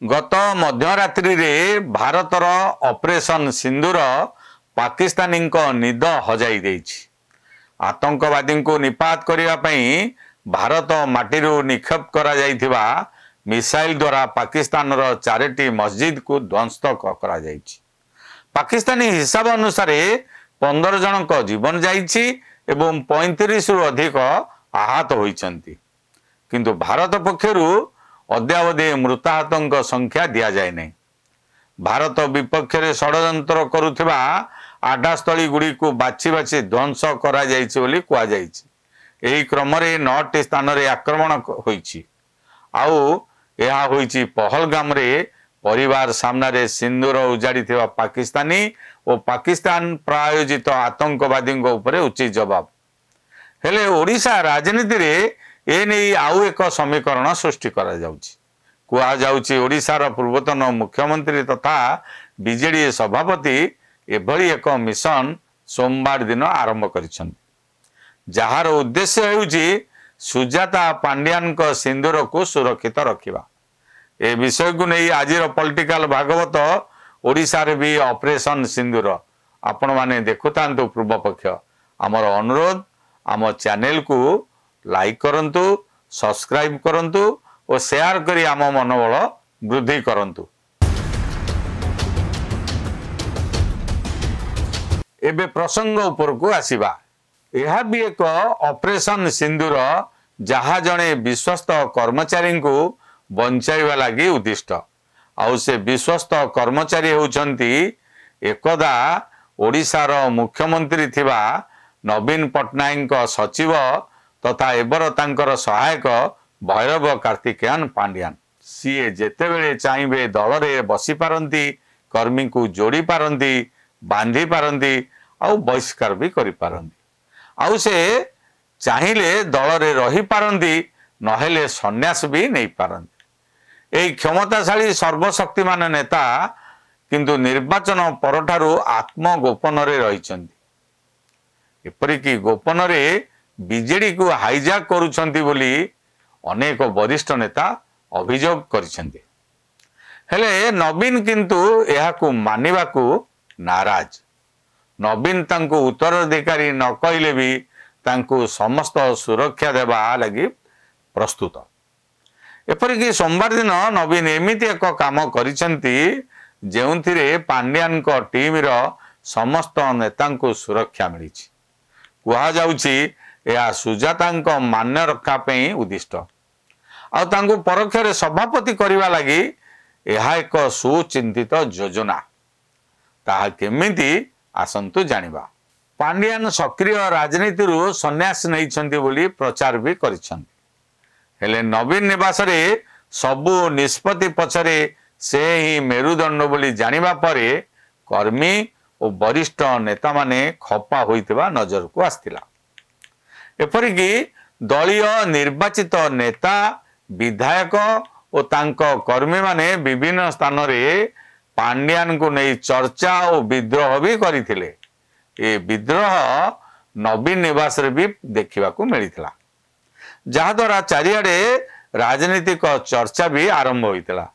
गत मध्यरात्रि रे भारतर ऑपरेशन सिंदूर पाकिस्तानी निद हजाई देछि। आतंकवादी को निपात करने पई भारत माटीरू निक्षेप करा जाइथिबा मिसाइल द्वारा पाकिस्तान रो 4टी मस्जिद को ध्वस्त करा जाइछि। पाकिस्तानी हिसाब अनुसार 15 जन को जीवन जाइछि एवं 35 रु अधिक आहत होइछन्ति, किंतु भारत पक्षरु अद्यावधि मृताहतंक संख्या दिया जाय नहीं। भारत विपक्ष रे षडयंत्र करुथिबा आडास्थली गुड़ी को बाछि बाछि ध्वंस करा जाइछि बोली कुआ जाइछि। एही क्रम रे 9टी स्थान रे आक्रमण होइछि। आउ एहा होइछि पहलगाम रे परिवार सामने रे सिंदूर उजाड़ी थिबा पाकिस्तानी और पाकिस्तान प्रायोजित आतंकवादी उपरे उचित जवाब। हेले ओडिशा राजनीति रे ए नहीं आउ एक समीकरण सृष्टि करा जाउछि। कुआ जाउछि ओडिशार पूर्वतन मुख्यमंत्री तथा बीजेडी सभापति एभली एक मिशन सोमवार दिन आरंभ करिसंति, जहार उद्देश्य हेउछि सुजाता पांड्यान को सिंदूर को सुरक्षित रखिबा। ए विषय को नहीं आजिर पॉलिटिकल भागवत ओडिशा रे भी ऑपरेशन सिंदूर आपण माने देखुतांतु। पूर्व पक्ष आमर अनुरोध आम चैनल को लाइक करंतु, सब्सक्राइब करंतु और शेयर करी आम मनोबल वृद्धि करंतु। एबे प्रसंग उपर को आसीबा। यह भी एक ऑपरेशन सिंदूर जहा जने विश्वस्त कर्मचारी को बंचाइबा लागि उद्दिष्ट। आउ से विश्वस्त कर्मचारी होउछंती एकदा ओडिशार मुख्यमंत्री थिबा नवीन पट्टनायक सचिव तथा एबर तांकर सहायक भैरव कार्तिकेयन पांड्यान। सीए जेतेबेले चाइबे दल रे बसी पारंती, कर्मी को जोड़ी पारंती, बांधी पारंती आउ बहिष्कार भी करि पारंती। आउ से चाहिले दल रे रही पारंती, नहेले सन्यास भी नहीं पारंती। एई क्षमताशाली सर्वशक्तिमान नेता किंतु निर्वाचन परठारु आत्मगोपन रे रहिछंती। एपरिकी गोपन रे बीजेडी को हाईजैक करुछंती बोली अनेक वरिष्ठ नेता अभियोग करिछंती। हेले नवीन किंतु एहाकु मानिबाकु नाराज। नवीन तांको उत्तराधिकारी न कहले भी तांको समस्त सुरक्षा देवा लगी प्रस्तुत। एपरिकी सोमवार दिन नवीन एमिति एक काम करिछंती जेउथिरे पांड्यान को टीम रो समस्त नेता को सुरक्षा मिली। कुहा जाउछि या सुजाता मान्य रखा पे उद्दिष्ट। आ तांको परोक्षरे सभापति करने लगी यह एक सुचिंतित योजना। ताहा केमिति आसंतु जानिबा। पांड्यान सक्रिय राजनीति रु सन्यास नैछंती बोली प्रचार भी करिछंती। हेले नवीन निवास रे सबु निष्पत्ति पछरे से ही मेरुदंड बोली जानिबा परे कर्मी और वरिष्ठ नेता माने खपा होइतिबा नजर को आस्तिला। एपरिकी दलीय निर्वाचित नेता, विधायक और तांको कर्मी माने विभिन्न स्थान रे पांड्यान को नहीं चर्चा और विद्रोह भी करिथिले। ए विद्रोह नवीन निवास रे भी देखिबा को मिलिथिला, जहा द्वारा चारियाडे राजनीतिक चर्चा भी आरंभ होइतिला।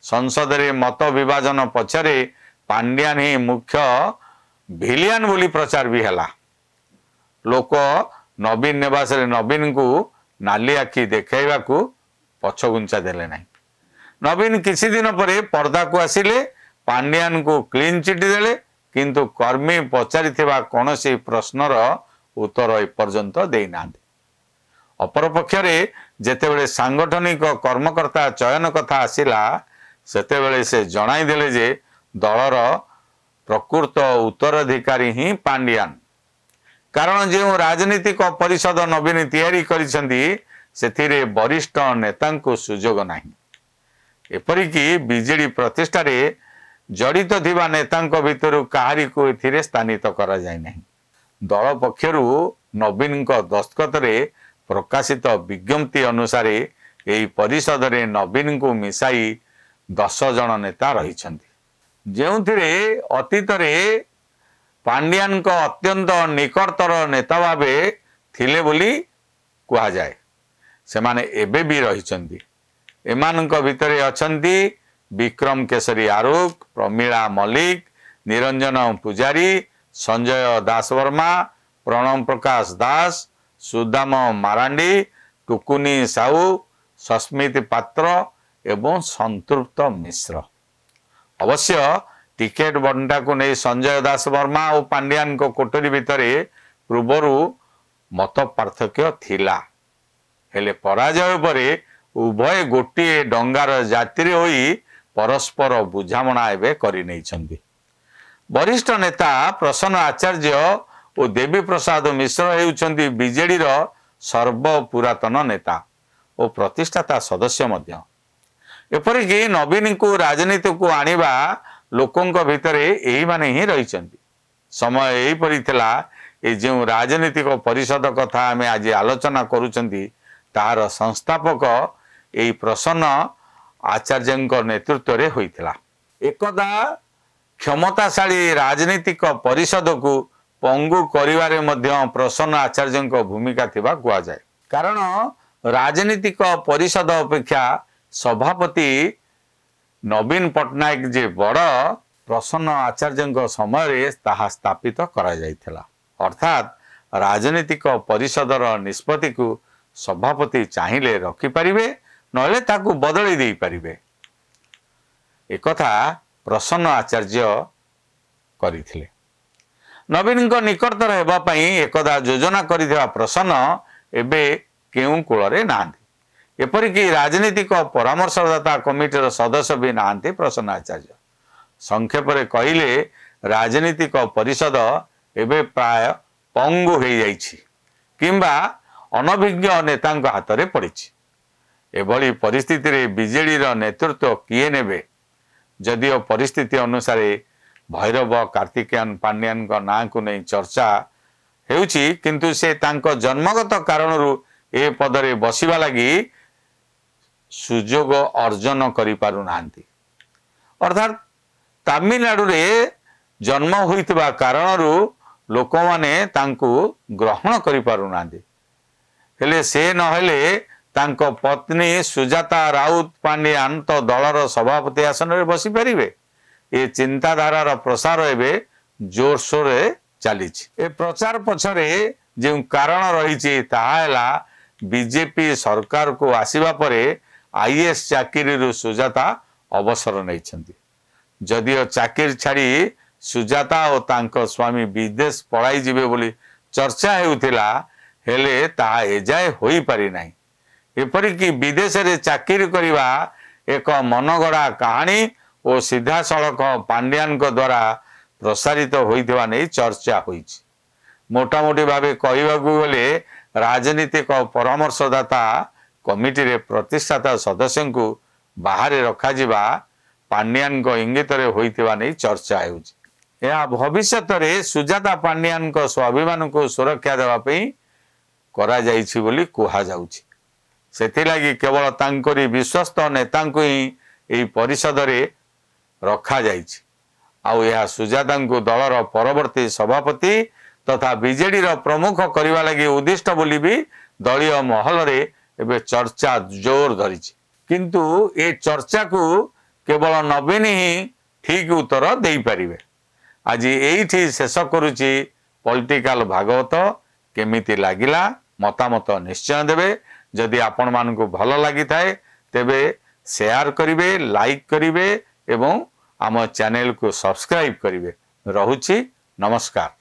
संसद रे मत विभाजन पछरे पांड्यान ही मुख्य भिलियन बोली प्रचार भी हैला। लोक नवीन निवास रे नवीन को नाली आखि देखाइबा को पछगुंचा देले नहीं। नवीन किसी दिन परे पर्दा को आसिले, पांड्यान को क्लीन चिट देले, किंतु कर्मी पचारिथिबा कोनोसी प्रश्नर उत्तर एपर्यंत देई नांदे। अपर पक्षरे जेतेबेले सांगठनिक कर्मकर्ता चयन कथा आसिला सेतेबेले से जणाई देले जे दलर प्रकृत उत्तराधिकारी ही पांड्यान। कारण जो राजनीतिक परिषद नवीन तैयारी करिसेंती सेथिरे वरिष्ठ नेता को सुजोग नहीं। एपरिकी बीजेडी प्रतिष्ठा रे जड़ित थिबा नेतांक भितरु काहारी को एथिरे स्थानित करा जाय नहीं। दल पक्षरु नवीन को दस्तखत रे प्रकाशित विज्ञप्ति अनुसार एही परिषद रे नवीन को मिसाई 10 जन नेता रहिछंती, जेउथिरे अतीत रे पांड्यान को अत्यंत निकटतर नेता भावे थिले बोली कुहा जाए। से माने एबे भी रहिछंती। एमानक भितरे अछंती विक्रम केशरी आरुख, प्रमीला मल्लिक, निरंजन पुजारी, संजय दास वर्मा, प्रणव प्रकाश दास, सुदाम मारांडी, टुकुनी साहू, सस्मित पात्र एवं संतृप्त मिश्र। अवश्य टिकेट बंटा को नहीं संजय दास वर्मा और पांड्यान को कोठरी भितर पूर्वर मत पार्थक्य थिला, हेले पराजय परे उभय गोटे डंगार यात्री होई परस्पर बुझामणा एवं करि नैछन्ति। वरिष्ठ नेता प्रसन्न आचार्य और देवी प्रसाद मिश्र हेउछन्ति बीजेडी रो सर्वपुरातन नेता और प्रतिष्ठाता सदस्य मध्य। एपरिक नवीन को राजनीति को आनिबा लोकों भितर यही माने ही रही। समय यहीपरी थिला जो राजनीतिक परिषद कथा आम आज आलोचना करुचंती तार संस्थापक यही प्रसन्न आचार्य नेतृत्व रे होइथिला। एकदा क्षमताशाली राजनीतिक परिषद को पंगु करिवारे मध्य प्रसन्न आचार्य भूमिका थिबा कुआ जाए। कारण राजनीतिक परिषद अपेक्षा सभापति नवीन पट्टनायक जे बड़ प्रसन्न आचार्य समय ताहा स्थापित करा जाइथिला। अर्थात राजनीतिक परिषदर निष्पत्ति को सभापति चाहिए रखिपारे नले ताकू बदली दे पारिबे। एकथा प्रसन्न आचार्य करथिले। नवीन निकटतर हेबा पई एकदा योजना करिथिबा प्रसन्न एबे केउ कूलरे नांती। एपरिक राजनीतिक परामर्शदाता कमिटीर सदस्य भी नांती प्रसन्न आचार्य। संक्षेप रे कहिले राजनीतिक परिषद एबे प्राय पंगु हो जाइछि किंबा अनभिज्ञ नेतांक हाथ रे पड़िछि। एभली परिस्थिति रे बीजेडी रो नेतृत्व किए नेबे? जदिओ परिस्थिति अनुसार भैरव कार्तिकेयन पांड्यान का नाँ को नहीं चर्चा हेउछि, किंतु से तांको जन्मगत कारणरू ए पदरे बसिबा लगी सुजोग अर्जन करि पारु नांती। अर्थात तमिलनाडु रे जन्म होइतबा कारणरू लोक माने तांको ग्रहण करि पारु नांती। हेले से नहेले तांको पत्नी सुजाता राउत पांड्यान तो दलर सभापति आसन रे बसी परिबे। ए चिंताधारार प्रसार एबे जोरसोर चली। ए प्रचार पछरे जो कारण रही ताहा बीजेपी सरकार को आसीबा परे आईएएस चाकरी सुजाता अवसर नहीं। जदिओ चाकरी छाड़ी सुजाता और तांको स्वामी विदेश पलाई जिबे बोली चर्चा हेउथिला, हेले ताहा एजाए होई पारि नाही। एपरिक विदेश रे चाकरी करिबा एक मनगढ़ा कहानी और सीधा सड़क पांड्यान द्वारा प्रसारित होइथिबा नै चर्चा होइछि। मोटामोटी भावे कहबाकू गले राजनीतिक परामर्शदाता कमिटी रे प्रतिष्ठाता सदस्य को बाहर रखा जिबा पांड्यान इंगित रे होइथिबा नै चर्चा हेउछि। यह भविष्यत रे सुजाता पांड्यान स्वाभिमान को सुरक्षा देवा पई करा जाइछि बोली कुहा जाउछि। सेथिलागि केवल तांकरी विश्वस्त नेता को ही एही परिषद रे रखा जाइछि। आउ यह सुजाता को दलर परवर्ती सभापति तथा बीजेडी रो प्रमुख करने लगी उद्दिष्ट बोली भी दलीय महल रे एबे चर्चा जोर धरिछि। किंतु ए चर्चा को केवल नवीन ही ठीक उत्तर दे पारिबे। आज एठी शेष करुछि पॉलिटिकल भागवत। केमिति लागिला मतामत निश्चय देबे। जदि आपण मानकु भल लागि थाए तेबे शेयर करिवे, लाइक करिवे एवं आम चैनल को सब्सक्राइब करिवे। रहुछि नमस्कार।